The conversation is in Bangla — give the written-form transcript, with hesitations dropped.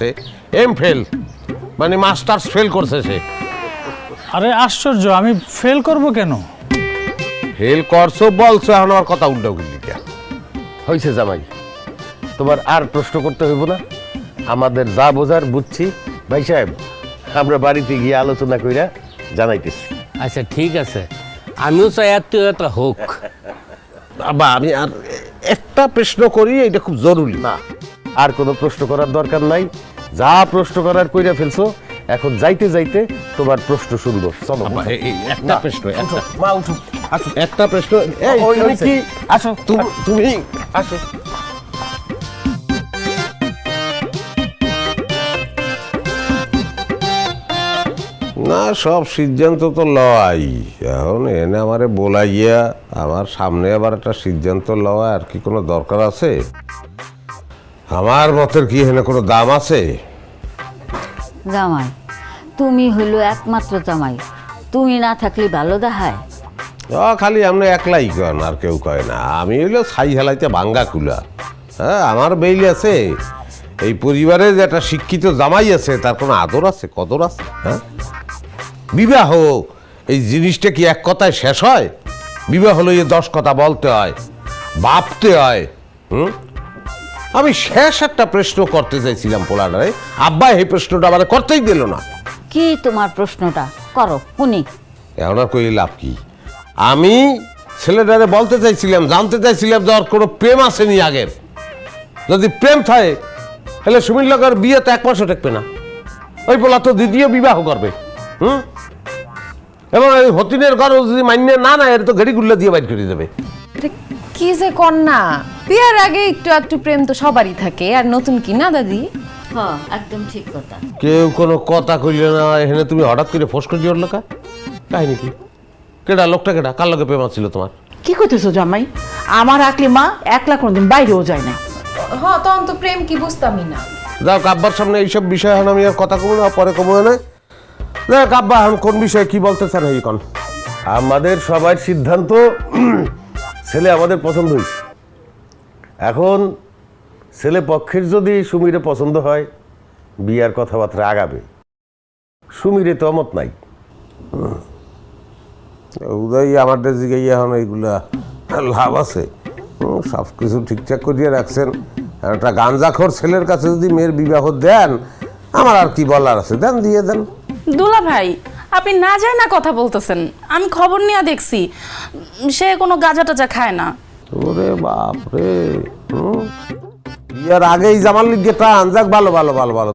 পড়তে, এম ফেল, মানে মাস্টার্স ফেল করছে সে। আরে আশ্চর্য, আমি ফেল করব কেন? ফেল করছো বলছো, এখন আমার কথা উল্টো করলি কে? হয়েছে জামাই, তোমার আর প্রশ্ন করতে হইব না, আমাদের যা বোঝার বুঝছি। ভাই সাহেব, আমরা বাড়িতে গিয়ে আলোচনা কইরা জানাইতেছি। আচ্ছা ঠিক আছে, আমিও চাই আত্মীয়তা হোক। বাবা, আমি আর একটা প্রশ্ন করি, এটা খুব জরুরি। না, আর কোনো প্রশ্ন করার দরকার নাই, যা প্রশ্ন করার কইরা ফেলছো। এখন যাইতে যাইতে তোমার প্রশ্ন শুনবো। চলো একটা প্রশ্ন, মা উঠো, আসো একটা প্রশ্ন। তুমি কি আসো, তুমি আসো। না, সব সিদ্ধান্ত তো লয়। এখন এনে আমারে বলাইয়া আমার সামনে আবার একটা সিদ্ধান্ত লওয়া আর কি কোনো দরকার আছে? আমার মতের কি এখানে কোনো দাম আছে? জামাই, তুমি হইল একমাত্র জামাই, তুমি না থাকলে ভালো দেখায়। খালি আপনি একলাই কেন, আর কেউ কয় না। আমি হইলো ছাই হেলাইতে ভাঙ্গা কুলা। হ্যাঁ, আমার বেইল আছে। এই পরিবারে যে একটা শিক্ষিত জামাই আছে, তার কোনো আদর আছে, কদর আছে? হ্যাঁ, বিবাহ এই জিনিসটা কি এক কথায় শেষ হয়? বিবাহ হলো 10 কথা বলতে হয়, ভাবতে হয়। আমি শেষ একটা প্রশ্ন করতে চাইছিলাম পোলাডারে, আব্বা এই প্রশ্নটা আমার করতেই দিল না। কি তোমার প্রশ্নটা? করো শুনি। এখন আর কই লাভ কি? আমি ছেলেটারে বলতে চাইছিলাম, জানতে চাইছিলাম যে ওর কোনো প্রেম আসেনি আগের। যদি প্রেম থাকে তাহলে সুমির লগের বিয়ে তো 1 মাসও টেকবে না। ওই পোলা তো দ্বিতীয় বিবাহ করবে। এবং এই হতিনের ঘর যদি মান্য না এর তো ঘড়ি গুল্লা দিয়ে বাইর করে দেবে। কি যে কন্যা, বিয়ার আগে একটু একটু প্রেম তো সবারই থাকে, আর নতুন কি না দাদি? হ্যাঁ, একদম ঠিক কথা। কেউ কোনো কথা কইলে না, এখানে তুমি হঠাৎ করে ফোস করে দিওর লোকা কাহিনী কি? কেডা লোকটা, কেডা, কার লগে প্রেম ছিল তোমার? কি কইতেছো জামাই? আমার আকলি মা একলা কোনোদিন বাইরেও যায় না। হ্যাঁ, তখন তো প্রেম কি বুঝতামই না। যাও, কাব্বার সামনে এইসব বিষয় এখন আমি আর কথা কমু না, পরে কমু না। যাও কাব্বা, এখন কোন বিষয়ে কি বলতে চান এই কোন? আমাদের সবার সিদ্ধান্ত, ছেলে আমাদের পছন্দ হয়েছে। এখন ছেলে পক্ষের যদি সুমিরে পছন্দ হয়, বিয়ার কথাবার্তা আগাবে। সুমিরে তো অমত নাই। উদয় আমাদের দিকে এখন এইগুলা লাভ আছে? সব কিছু ঠিকঠাক করিয়ে রাখছেন। একটা গাঞ্জাখোর ছেলের কাছে যদি মেয়ের বিবাহ দেন, আমার আর কি বলার আছে? দেন, দিয়ে দেন। দুলা ভাই, আপনি না যায় না কথা বলতেছেন। আমি খবর নিয়ে দেখছি, সে কোনো গাঁজা টাজা খায় না। ওরে বাপ রে, বিয়ার আগেই জামাল লিগে টান। যাক, ভালো ভালো ভালো ভালো।